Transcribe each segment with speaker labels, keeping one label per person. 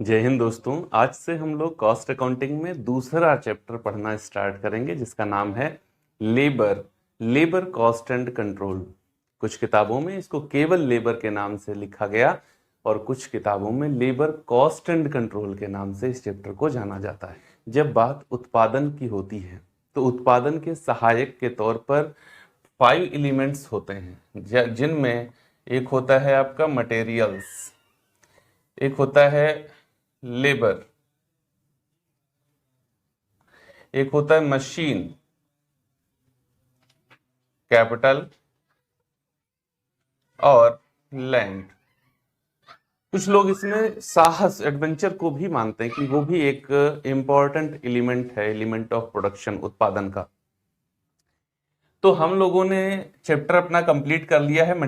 Speaker 1: जय हिंद दोस्तों। आज से हम लोग कॉस्ट अकाउंटिंग में दूसरा चैप्टर पढ़ना स्टार्ट करेंगे जिसका नाम है labour labour cost and control. कुछ किताबों में इसको केवल लेबर के नाम से लिखा गया और कुछ किताबों में लेबर कॉस्ट एंड कंट्रोल के नाम से इस चैप्टर को जाना जाता है। जब बात उत्पादन की होती है तो उत्पादन के सहायक के तौर पर 5 एलिमेंट्स होते हैं जिनमें एक होता है आपका मटेरियल्स, एक होता है लेबर, एक होता है मशीन, कैपिटल और लैंड। कुछ लोग इसमें साहस एडवेंचर को भी मानते हैं कि वो भी एक इंपॉर्टेंट एलिमेंट है, एलिमेंट ऑफ प्रोडक्शन उत्पादन का। तो हम लोगों ने चैप्टर अपना कंप्लीट कर लिया है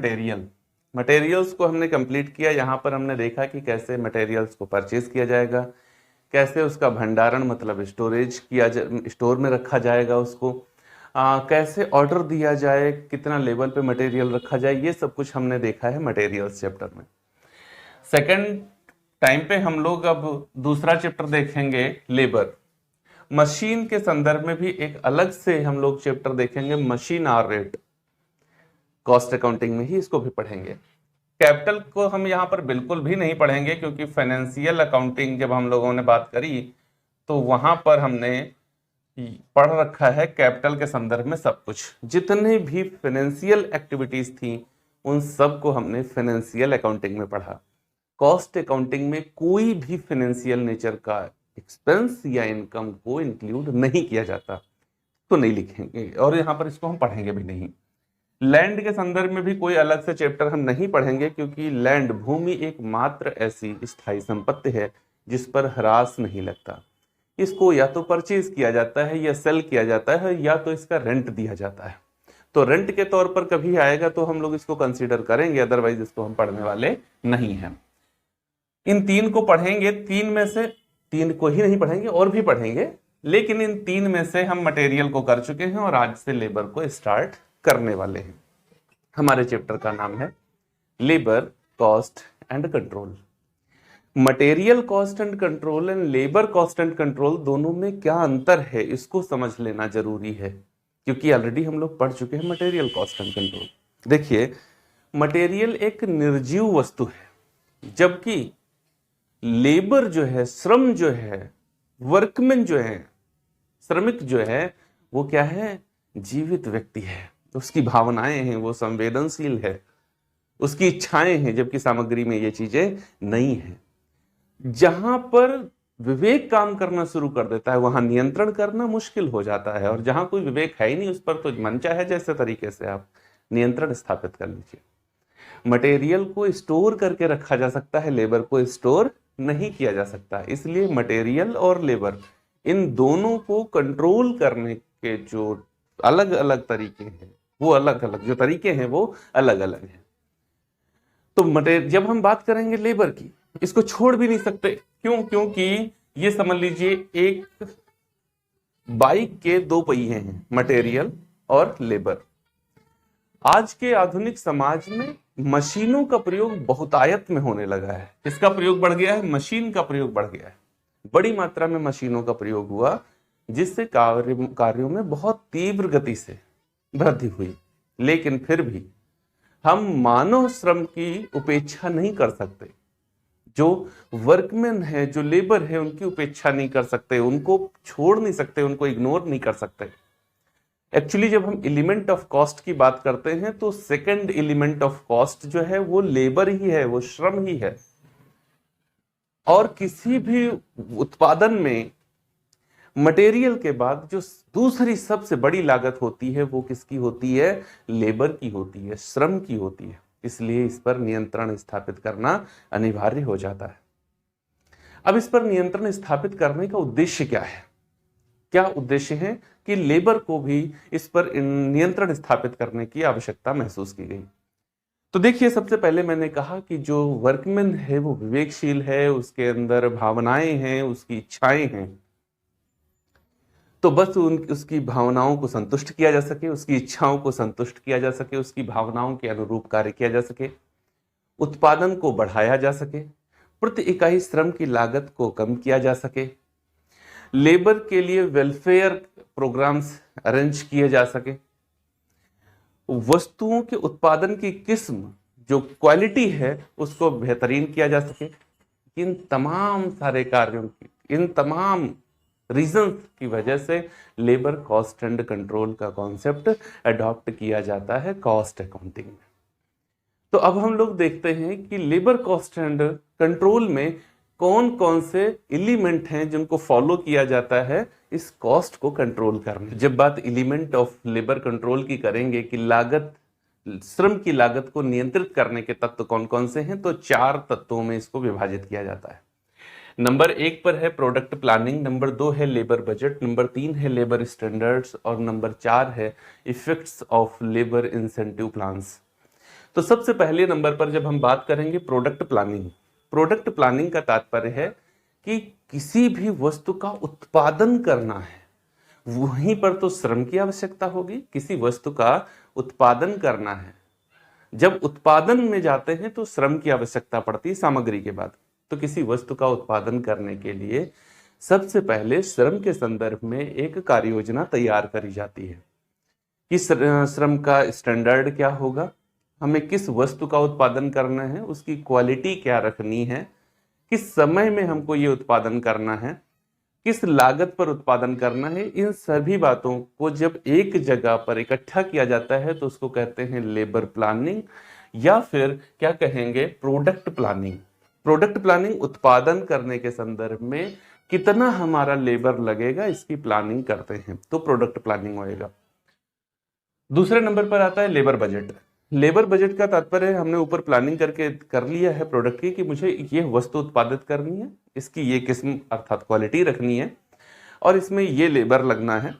Speaker 1: मटेरियल्स को हमने कंप्लीट किया। यहां पर हमने देखा कि कैसे मटेरियल्स को परचेज किया जाएगा, कैसे उसका भंडारण मतलब स्टोरेज स्टोर में रखा जाएगा, उसको कैसे ऑर्डर दिया जाए, कितना लेवल पे मटेरियल रखा जाए, ये सब कुछ हमने देखा है मटेरियल्स चैप्टर में। सेकंड टाइम पे हम लोग अब दूसरा चैप्टर देखेंगे लेबर। मशीन के संदर्भ में भी एक अलग से हम लोग चैप्टर देखेंगे, machine hour rate. Cost accounting में ही इसको भी पढ़ेंगे। कैपिटल को हम यहाँ पर बिल्कुल भी नहीं पढ़ेंगे क्योंकि फाइनेंशियल अकाउंटिंग जब हम लोगों ने बात करी तो वहां पर हमने पढ़ रखा है कैपिटल के संदर्भ में सब कुछ। जितने भी फाइनेंशियल एक्टिविटीज थी उन सब को हमने फाइनेंशियल अकाउंटिंग में पढ़ा। कॉस्ट अकाउंटिंग में कोई भी फाइनेंशियल नेचर का एक्सपेंस या इनकम को इंक्लूड नहीं किया जाता, तो नहीं लिखेंगे और यहाँ पर इसको हम पढ़ेंगे भी नहीं। लैंड के संदर्भ में भी कोई अलग से चैप्टर हम नहीं पढ़ेंगे क्योंकि लैंड भूमि एकमात्र ऐसी स्थायी संपत्ति है जिस पर ह्रास नहीं लगता। इसको या तो परचेज किया जाता है या सेल किया जाता है या तो इसका रेंट दिया जाता है। तो रेंट के तौर पर कभी आएगा तो हम लोग इसको कंसीडर करेंगे, अदरवाइज इसको हम पढ़ने वाले नहीं हैं। इन तीन को पढ़ेंगे, तीन में से तीन को ही नहीं पढ़ेंगे और भी पढ़ेंगे, लेकिन इन तीन में से हम मटेरियल को कर चुके हैं और आज से लेबर को स्टार्ट करने वाले हैं। हमारे चैप्टर का नाम है labour cost and control. Material cost and control and labour cost and control दोनों में क्या अंतर है इसको समझ लेना जरूरी है क्योंकि ऑलरेडी हम लोग पढ़ चुके हैं मटेरियल कॉस्ट एंड कंट्रोल। देखिए, मटेरियल एक निर्जीव वस्तु है जबकि लेबर जो है, श्रम जो है, वर्कमैन जो है, श्रमिक जो है, वो क्या है? जीवित व्यक्ति है। उसकी भावनाएं हैं, वो संवेदनशील है, उसकी इच्छाएं हैं, जबकि सामग्री में ये चीजें नहीं है। जहां पर विवेक काम करना शुरू कर देता है वहां नियंत्रण करना मुश्किल हो जाता है, और जहां कोई विवेक है ही नहीं उस पर तो मन चाहे जैसे तरीके से आप नियंत्रण स्थापित कर लीजिए। मटेरियल को स्टोर करके रखा जा सकता है, लेबर को स्टोर नहीं किया जा सकता। इसलिए मटेरियल और लेबर इन दोनों को कंट्रोल करने के जो अलग अलग तरीके हैं वो अलग अलग, जो तरीके हैं वो अलग अलग हैं। तो जब हम बात करेंगे लेबर की, इसको छोड़ भी नहीं सकते। क्यों? क्योंकि ये समझ लीजिए एक बाइक के दो पहिए हैं, मटेरियल और लेबर। आज के आधुनिक समाज में मशीनों का प्रयोग बहुतायत में होने लगा है। किसका प्रयोग बढ़ गया है? मशीन का प्रयोग बढ़ गया है। बड़ी मात्रा में मशीनों का प्रयोग हुआ जिससे कार्यों में बहुत तीव्र गति से वृद्धि हुई। लेकिन फिर भी हम मानव श्रम की उपेक्षा नहीं कर सकते। जो वर्कमैन है, जो लेबर है, उनकी उपेक्षा नहीं कर सकते, उनको छोड़ नहीं सकते, उनको इग्नोर नहीं कर सकते। एक्चुअली जब हम एलिमेंट ऑफ कॉस्ट की बात करते हैं तो सेकंड एलिमेंट ऑफ कॉस्ट जो है वो लेबर ही है, वो श्रम ही है। और किसी भी उत्पादन में मटेरियल के बाद जो दूसरी सबसे बड़ी लागत होती है वो किसकी होती है? लेबर की होती है, श्रम की होती है। इसलिए इस पर नियंत्रण स्थापित करना अनिवार्य हो जाता है। अब इस पर नियंत्रण स्थापित करने का उद्देश्य क्या है? क्या उद्देश्य है कि लेबर को भी इस पर नियंत्रण स्थापित करने की आवश्यकता महसूस की गई। तो देखिए, सबसे पहले मैंने कहा कि जो वर्कमैन है वो विवेकशील है, उसके अंदर भावनाएं हैं, उसकी इच्छाएं हैं। तो बस उसकी भावनाओं को संतुष्ट किया जा सके, उसकी इच्छाओं को संतुष्ट किया जा सके, उसकी भावनाओं के अनुरूप कार्य किया जा सके, उत्पादन को बढ़ाया जा सके, प्रति इकाई श्रम की लागत को कम किया जा सके, लेबर के लिए वेलफेयर प्रोग्राम्स अरेंज किए जा सके, वस्तुओं के उत्पादन की किस्म जो क्वालिटी है उसको बेहतरीन किया जा सके। इन तमाम सारे कार्यों की, इन तमाम रीजंस की वजह से लेबर कॉस्ट एंड कंट्रोल का कॉन्सेप्ट अडॉप्ट किया जाता है कॉस्ट अकाउंटिंग में। तो अब हम लोग देखते हैं कि लेबर कॉस्ट एंड कंट्रोल में कौन कौन से एलिमेंट हैं जिनको फॉलो किया जाता है इस कॉस्ट को कंट्रोल करने। जब बात एलिमेंट ऑफ लेबर कंट्रोल की करेंगे कि लागत, श्रम की लागत को नियंत्रित करने के तत्व कौन कौन से हैं, तो 4 तत्वों में इसको विभाजित किया जाता है। नंबर 1 पर है प्रोडक्ट प्लानिंग, नंबर 2 है लेबर बजट, नंबर 3 है लेबर स्टैंडर्ड्स और नंबर 4 है effects of labour incentive plans. तो सबसे पहले नंबर पर जब हम बात करेंगे प्रोडक्ट प्लानिंग, प्रोडक्ट प्लानिंग का तात्पर्य है कि किसी भी वस्तु का उत्पादन करना है, वहीं पर तो श्रम की आवश्यकता होगी। किसी वस्तु का उत्पादन करना है, जब उत्पादन में जाते हैं तो श्रम की आवश्यकता पड़ती है सामग्री के बाद। तो किसी वस्तु का उत्पादन करने के लिए सबसे पहले श्रम के संदर्भ में एक कार्य योजना तैयार करी जाती है कि श्रम का स्टैंडर्ड क्या होगा, हमें किस वस्तु का उत्पादन करना है, उसकी क्वालिटी क्या रखनी है, किस समय में हमको ये उत्पादन करना है, किस लागत पर उत्पादन करना है। इन सभी बातों को जब एक जगह पर इकट्ठा किया जाता है तो उसको कहते हैं लेबर प्लानिंग, या फिर क्या कहेंगे, प्रोडक्ट प्लानिंग। प्रोडक्ट प्लानिंग उत्पादन करने के संदर्भ में कितना हमारा लेबर लगेगा इसकी प्लानिंग करते हैं, तो प्रोडक्ट प्लानिंग होएगा। दूसरे नंबर पर आता है लेबर बजट। लेबर बजट का तात्पर्य है हमने ऊपर प्लानिंग करके कर लिया है प्रोडक्ट की कि मुझे ये वस्तु उत्पादित करनी है, इसकी ये किस्म अर्थात क्वालिटी रखनी है और इसमें ये लेबर लगना है,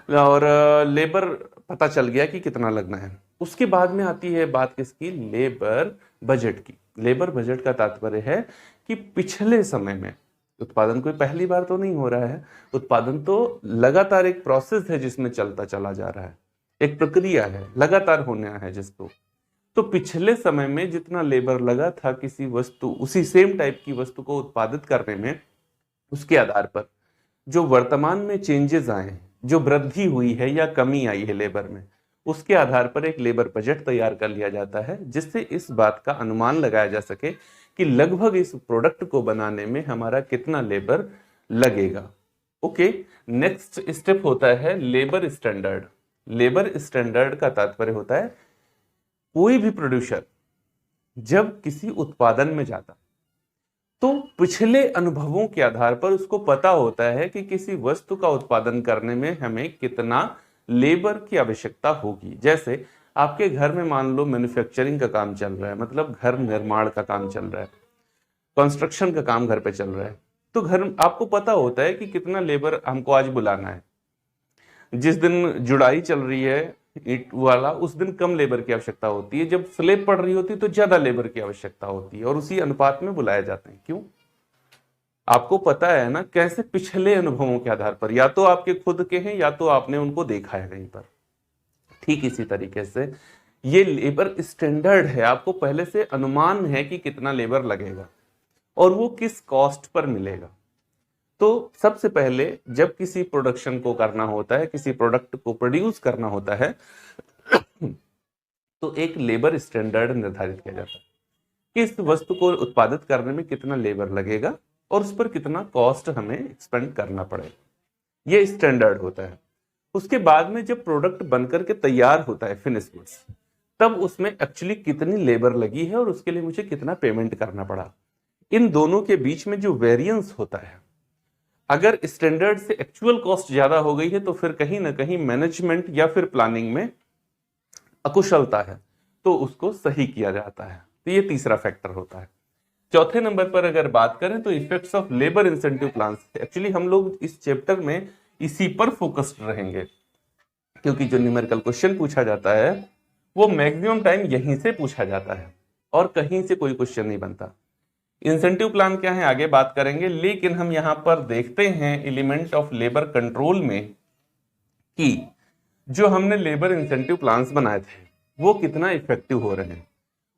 Speaker 1: और लेबर पता चल गया कि कितना लगना है। उसके बाद में आती है बात किसकी, लेबर बजट की। लेबर बजट का तात्पर्य है कि पिछले समय में उत्पादन कोई पहली बार तो नहीं हो रहा है, उत्पादन तो लगातार एक प्रोसेस है जिसमें चलता चला जा रहा है, एक प्रक्रिया है, लगातार होना है जिसको। तो पिछले समय में जितना लेबर लगा था किसी वस्तु, उसी सेम टाइप की वस्तु को उत्पादित करने में, उसके आधार पर जो वर्तमान में चेंजेस आए हैं, जो वृद्धि हुई है या कमी आई है लेबर में, उसके आधार पर एक लेबर बजट तैयार कर लिया जाता है, जिससे इस बात का अनुमान लगाया जा सके कि लगभग इस प्रोडक्ट को बनाने में हमारा कितना लेबर लगेगा। ओके, नेक्स्ट स्टेप होता है लेबर स्टैंडर्ड। लेबर स्टैंडर्ड का तात्पर्य होता है कोई भी प्रोड्यूसर जब किसी उत्पादन में जाता तो पिछले अनुभवों के आधार पर उसको पता होता है कि किसी वस्तु का उत्पादन करने में हमें कितना लेबर की आवश्यकता होगी। जैसे आपके घर में मान लो मैन्युफैक्चरिंग का काम चल रहा है, मतलब घर निर्माण का काम चल रहा है, कंस्ट्रक्शन का काम घर पे चल रहा है, तो घर आपको पता होता है कि कितना लेबर हमको आज बुलाना है। जिस दिन जुड़ाई चल रही है ईंट वाला, उस दिन कम लेबर की आवश्यकता होती है, जब स्लेब पड़ रही होती है तो ज्यादा लेबर की आवश्यकता होती है, और उसी अनुपात में बुलाए जाते हैं। क्यों? आपको पता है ना, कैसे पिछले अनुभवों के आधार पर, या तो आपके खुद के हैं या तो आपने उनको देखा है कहीं पर। ठीक इसी तरीके से ये लेबर स्टैंडर्ड है, आपको पहले से अनुमान है कि कितना लेबर लगेगा और वो किस कॉस्ट पर मिलेगा। तो सबसे पहले जब किसी प्रोडक्शन को करना होता है, किसी प्रोडक्ट को प्रोड्यूस करना होता है, तो एक लेबर स्टैंडर्ड निर्धारित किया जाता है कि इस वस्तु को उत्पादित करने में कितना लेबर लगेगा और उस पर कितना कॉस्ट हमें एक्सपेंड करना पड़ेगा। ये स्टैंडर्ड होता है। उसके बाद में जब प्रोडक्ट बनकर के तैयार होता है, फिनिश गुड्स, तब उसमें एक्चुअली कितनी लेबर लगी है और उसके लिए मुझे कितना पेमेंट करना पड़ा। इन दोनों के बीच में जो वेरिएंस होता है, अगर स्टैंडर्ड से एक्चुअल कॉस्ट ज्यादा हो गई है तो फिर कहीं ना कहीं मैनेजमेंट या फिर प्लानिंग में अकुशलता है, तो उसको सही किया जाता है। तो ये तीसरा फैक्टर होता है। चौथे नंबर पर अगर बात करें तो effects of labour incentive plans. Actually हम लोग इस चैप्टर में इसी पर फोकस्ड रहेंगे, क्योंकि जो न्यूमेरिकल क्वेश्चन पूछा जाता है वो मैक्सिमम टाइम यहीं से पूछा जाता है और कहीं से कोई क्वेश्चन नहीं बनता। इंसेंटिव प्लान क्या है आगे बात करेंगे, लेकिन हम यहां पर देखते हैं एलिमेंट ऑफ लेबर कंट्रोल में कि जो हमने लेबर इंसेंटिव प्लान्स बनाए थे वो कितना इफेक्टिव हो रहे हैं।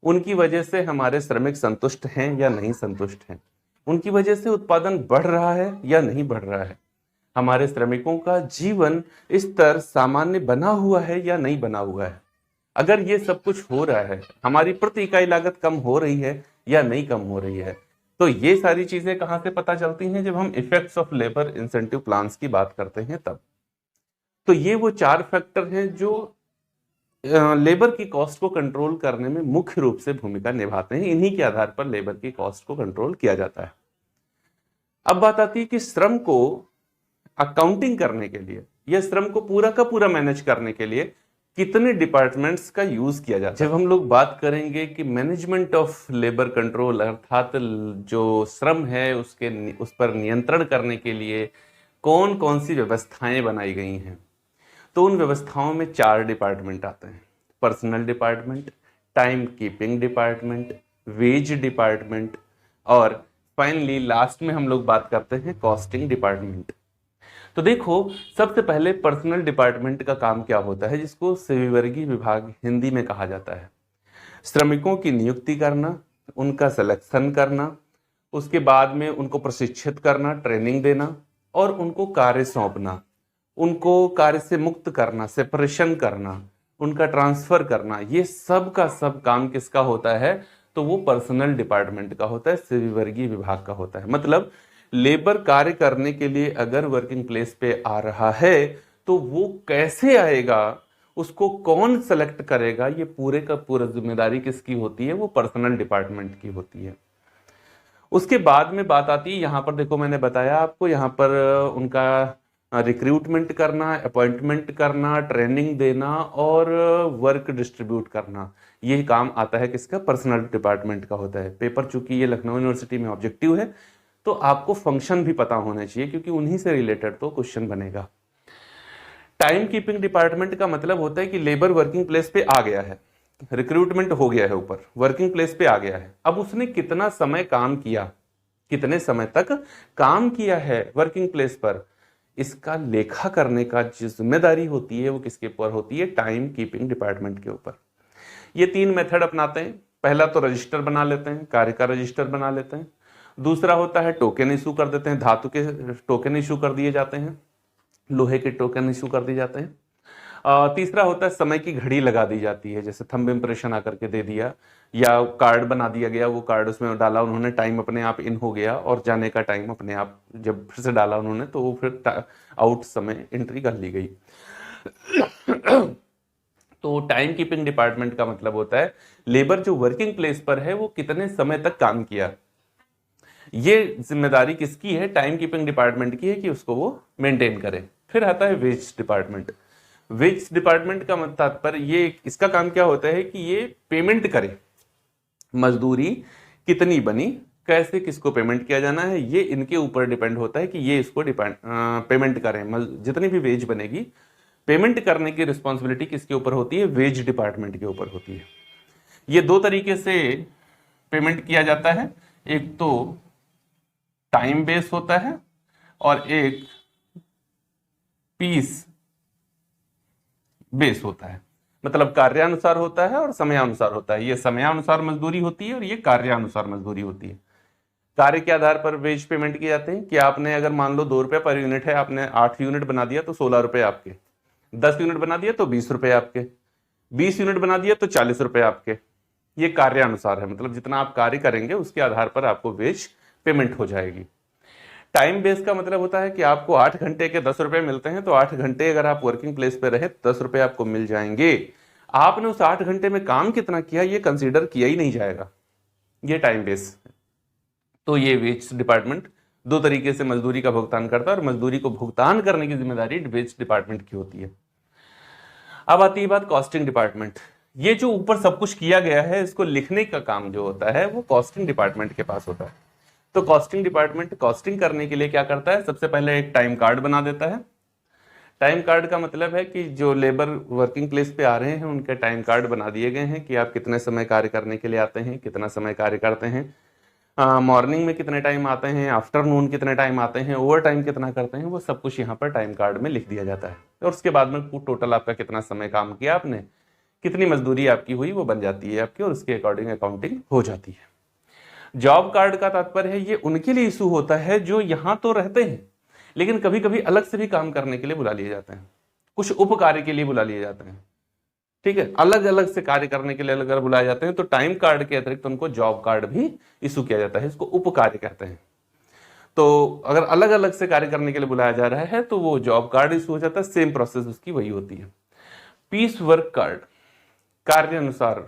Speaker 1: उनकी वजह से हमारे श्रमिक संतुष्ट हैं या नहीं संतुष्ट हैं, उनकी वजह से उत्पादन बढ़ रहा है या नहीं बढ़ रहा है, हमारे श्रमिकों का जीवन स्तर सामान्य बना हुआ है या नहीं बना हुआ है। अगर ये सब कुछ हो रहा है, हमारी प्रति इकाई लागत कम हो रही है या नहीं कम हो रही है, तो ये सारी चीजें कहां से पता चलती हैं? जब हम effects of labour incentive plans की बात करते हैं तब। तो ये वो 4 फैक्टर हैं जो लेबर की कॉस्ट को कंट्रोल करने में मुख्य रूप से भूमिका निभाते हैं। इन्हीं के आधार पर लेबर की कॉस्ट को कंट्रोल किया जाता है। अब बात आती है कि श्रम को अकाउंटिंग करने के लिए या श्रम को पूरा का पूरा मैनेज करने के लिए कितने डिपार्टमेंट्स का यूज किया जाता है। जब हम लोग बात करेंगे कि मैनेजमेंट ऑफ लेबर कंट्रोल अर्थात जो श्रम है उस पर नियंत्रण करने के लिए कौन कौन सी व्यवस्थाएं बनाई गई हैं, तो उन व्यवस्थाओं में 4 डिपार्टमेंट आते हैं। Personal department, time keeping department, wage department और फाइनली लास्ट में हम लोग बात करते हैं कॉस्टिंग डिपार्टमेंट। तो देखो, सबसे पहले पर्सनल डिपार्टमेंट का काम क्या होता है, जिसको सेविवर्गीय विभाग हिंदी में कहा जाता है। श्रमिकों की नियुक्ति करना, उनका सिलेक्शन करना, उसके बाद में उनको प्रशिक्षित करना, ट्रेनिंग देना और उनको कार्य सौंपना, उनको कार्य से मुक्त करना, सेपरेशन करना, उनका ट्रांसफर करना, ये सब का सब काम किसका होता है? तो वो पर्सनल डिपार्टमेंट का होता है, सेविवर्गीय विभाग का होता है। मतलब लेबर कार्य करने के लिए अगर वर्किंग प्लेस पे आ रहा है तो वो कैसे आएगा, उसको कौन सेलेक्ट करेगा, ये पूरे का पूरा जिम्मेदारी किसकी होती है? वो पर्सनल डिपार्टमेंट की होती है। उसके बाद में बात आती है, यहां पर देखो मैंने बताया आपको, यहां पर उनका रिक्रूटमेंट करना, अपॉइंटमेंट करना, ट्रेनिंग देना और वर्क डिस्ट्रीब्यूट करना, ये काम आता है किसका? पर्सनल डिपार्टमेंट का होता है। पेपर चूंकि ये लखनऊ यूनिवर्सिटी में ऑब्जेक्टिव है तो आपको फंक्शन भी पता होना चाहिए क्योंकि उन्हीं से रिलेटेड तो क्वेश्चन बनेगा। टाइम कीपिंग डिपार्टमेंट का मतलब होता है कि लेबर वर्किंग प्लेस पे आ गया है, रिक्रूटमेंट हो गया है, ऊपर वर्किंग प्लेस पे आ गया है, अब उसने कितना समय काम किया, कितने समय तक काम किया है वर्किंग प्लेस पर, इसका लेखा करने का जो जिम्मेदारी होती है वो किसके ऊपर होती है? टाइम कीपिंग डिपार्टमेंट के ऊपर। ये 3 मेथड अपनाते हैं। पहला तो रजिस्टर बना लेते हैं, कार्य का रजिस्टर बना लेते हैं। दूसरा होता है टोकन इशू कर देते हैं, धातु के टोकन इशू कर दिए जाते हैं, लोहे के टोकन इशू कर दिए जाते हैं। तीसरा होता है समय की घड़ी लगा दी जाती है, जैसे थंब इम्प्रेशन आकर के दे दिया या कार्ड बना दिया गया, वो कार्ड उसमें डाला उन्होंने, टाइम अपने आप इन हो गया और जाने का टाइम अपने आप जब फिर से डाला उन्होंने तो वो फिर आउट समय एंट्री कर ली गई। तो टाइम कीपिंग डिपार्टमेंट का मतलब होता है लेबर जो वर्किंग प्लेस पर है वो कितने समय तक काम किया, ये जिम्मेदारी किसकी है? टाइम कीपिंग डिपार्टमेंट की है कि उसको वो मेंटेन करे। फिर आता है वेज डिपार्टमेंट। वेज डिपार्टमेंट का तात्पर्य ये, इसका काम क्या होता है कि ये पेमेंट करे, मजदूरी कितनी बनी, कैसे किसको पेमेंट किया जाना है, ये इनके ऊपर डिपेंड होता है कि ये इसको पेमेंट करें। जितनी भी वेज बनेगी पेमेंट करने की रिस्पॉन्सिबिलिटी किसके ऊपर होती है? वेज डिपार्टमेंट के ऊपर होती है। ये 2 तरीके से पेमेंट किया जाता है, एक तो टाइम बेस होता है और एक पीस बेस होता है। मतलब कार्यानुसार होता है और समयानुसार होता है। ये समयानुसार मजदूरी होती है और ये कार्यानुसार मजदूरी होती है। कार्य के आधार पर वेज पेमेंट किए जाते हैं कि आपने अगर मान लो 2 रुपए पर यूनिट है, आपने 8 यूनिट बना दिया तो 16 रुपए आपके, 10 यूनिट बना दिया तो 20 रुपए आपके, 20 यूनिट बना दिया तो 40 रुपए आपके। ये कार्यानुसार है, मतलब जितना आप कार्य करेंगे उसके आधार पर आपको वेज पेमेंट हो जाएगी। टाइम बेस का मतलब होता है कि आपको 8 घंटे के 10 रुपए मिलते हैं, तो 8 घंटे अगर आप वर्किंग प्लेस पे रहे 10 रुपए आपको मिल जाएंगे। आपने उस 8 घंटे में काम कितना किया ये कंसीडर किया ही नहीं जाएगा, ये टाइम बेस। तो ये वेज डिपार्टमेंट 2 तरीके से मजदूरी का भुगतान करता है और मजदूरी को भुगतान करने की जिम्मेदारी वेज डिपार्टमेंट की होती है। अब आती है बात कॉस्टिंग डिपार्टमेंट। ये जो ऊपर सब कुछ किया गया है इसको लिखने का काम जो होता है वो कॉस्टिंग डिपार्टमेंट के पास होता है। तो कॉस्टिंग डिपार्टमेंट कॉस्टिंग करने के लिए क्या करता है? सबसे पहले एक टाइम कार्ड बना देता है। टाइम कार्ड का मतलब है कि जो लेबर वर्किंग प्लेस पे आ रहे हैं उनके टाइम कार्ड बना दिए गए हैं कि आप कितने समय कार्य करने के लिए आते हैं, कितना समय कार्य करते हैं, मॉर्निंग में कितने टाइम आते हैं, आफ्टरनून कितने टाइम आते हैं, ओवर टाइम कितना करते हैं, वो सब कुछ यहाँ पर टाइम कार्ड में लिख दिया जाता है। और उसके बाद में टोटल आपका कितना समय काम किया आपने, कितनी मजदूरी आपकी हुई वो बन जाती है आपकी, और उसके अकॉर्डिंग अकाउंटिंग हो जाती है। जॉब कार्ड का तात्पर्य है ये उनके लिए इशू होता है जो यहां तो रहते हैं लेकिन कभी कभी अलग से भी काम करने के लिए बुला लिए जाते हैं, कुछ उप कार्य के लिए बुला लिए जाते हैं। ठीक है, अलग अलग से कार्य करने के लिए अगर बुलाए जाते हैं तो टाइम कार्ड के अतिरिक्त उनको जॉब कार्ड भी इशू किया जाता है, इसको उप कार्य कहते हैं। तो अगर अलग अलग से कार्य करने के लिए बुलाया जा रहा है तो वो जॉब कार्ड इशू हो जाता है, सेम प्रोसेस उसकी वही होती है। पीस वर्क कार्ड, कार्य अनुसार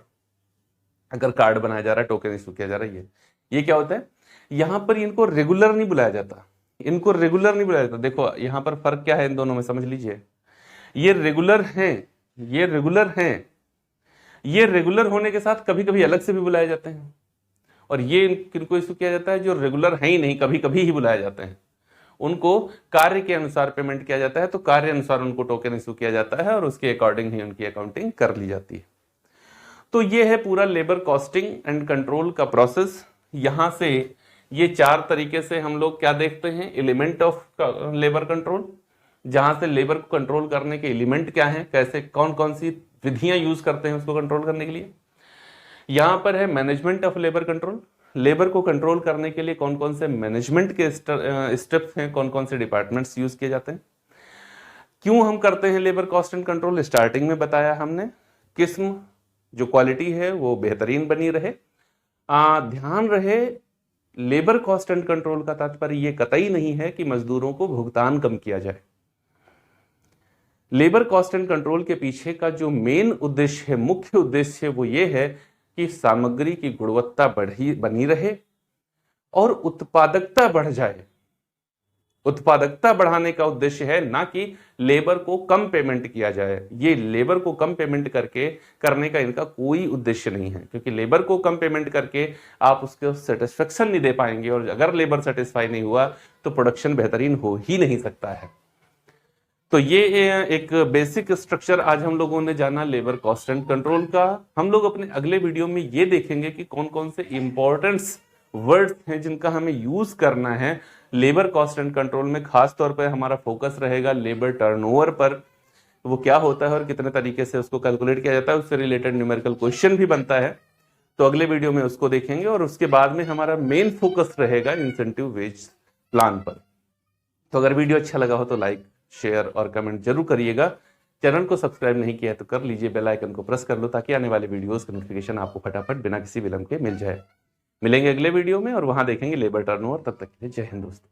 Speaker 1: अगर कार्ड बनाया जा रहा है, टोकन इशू किया जा रहा है, ये क्या होता है, यहां पर इनको रेगुलर नहीं बुलाया जाता, इनको रेगुलर नहीं बुलाया जाता। देखो यहां पर फर्क क्या है इन दोनों में, समझ लीजिए। ये रेगुलर हैं, ये रेगुलर हैं, ये रेगुलर होने के साथ कभी कभी अलग से भी बुलाए जाते हैं, और ये किनको इशू किया जाता है जो रेगुलर है ही नहीं, कभी कभी ही बुलाए जाते हैं, उनको कार्य के अनुसार पेमेंट किया जाता है, तो कार्य अनुसार उनको टोकन इशू किया जाता है और उसके अकॉर्डिंग ही उनकी अकाउंटिंग कर ली जाती है। तो ये है पूरा लेबर कॉस्टिंग एंड कंट्रोल का प्रोसेस। यहां से ये 4 तरीके से हम लोग क्या देखते हैं, एलिमेंट ऑफ लेबर कंट्रोल, जहां से लेबर को कंट्रोल करने के एलिमेंट क्या हैं, कैसे कौन कौन सी विधियां यूज करते हैं उसको कंट्रोल करने के लिए। यहां पर है management of labour control, labour को कंट्रोल करने के लिए कौन कौन से मैनेजमेंट के स्टेप्स हैं, कौन कौन से डिपार्टमेंट्स यूज किए जाते हैं। क्यों हम करते हैं labour cost and control, starting में बताया हमने, किस्म जो क्वालिटी है वो बेहतरीन बनी रहे। ध्यान रहे लेबर कॉस्ट एंड कंट्रोल का तात्पर्य ये कतई नहीं है कि मजदूरों को भुगतान कम किया जाए। लेबर कॉस्ट एंड कंट्रोल के पीछे का जो मेन उद्देश्य है, मुख्य उद्देश्य है, वो ये है कि सामग्री की गुणवत्ता बनी रहे और उत्पादकता बढ़ जाए। उत्पादकता बढ़ाने का उद्देश्य है, ना कि लेबर को कम पेमेंट किया जाए। ये लेबर को कम पेमेंट करने का इनका कोई उद्देश्य नहीं है, क्योंकि लेबर को कम पेमेंट करके आप उसको सेटिस्फेक्शन नहीं दे पाएंगे, और अगर लेबर सेटिस्फाई नहीं हुआ तो प्रोडक्शन बेहतरीन हो ही नहीं सकता है। तो ये एक बेसिक स्ट्रक्चर आज हम लोगों ने जाना लेबर कॉस्ट एंड कंट्रोल का। हम लोग अपने अगले वीडियो में ये देखेंगे कि कौन कौन से इंपॉर्टेंट्स वर्ड्स हैं जिनका हमें यूज करना है लेबर कॉस्ट एंड कंट्रोल में। खास तौर पर हमारा फोकस रहेगा लेबर टर्नओवर पर, वो क्या होता है और कितने तरीके से उसको कैलकुलेट किया जाता है, उससे रिलेटेड न्यूमेरिकल क्वेश्चन भी बनता है। तो अगले वीडियो में उसको देखेंगे, और उसके बाद में हमारा मेन फोकस रहेगा इंसेंटिव वेज प्लान पर। तो अगर वीडियो अच्छा लगा हो तो लाइक, शेयर और कमेंट जरूर करिएगा। चैनल को सब्सक्राइब नहीं किया है तो कर लीजिए, बेल आइकन को प्रेस कर लो ताकि आने वाले वीडियोस का नोटिफिकेशन आपको फटाफट बिना किसी विलंब के मिल जाए। मिलेंगे अगले वीडियो में और वहां देखेंगे लेबर टर्नओवर। तब तक के लिए जय हिंद दोस्तों।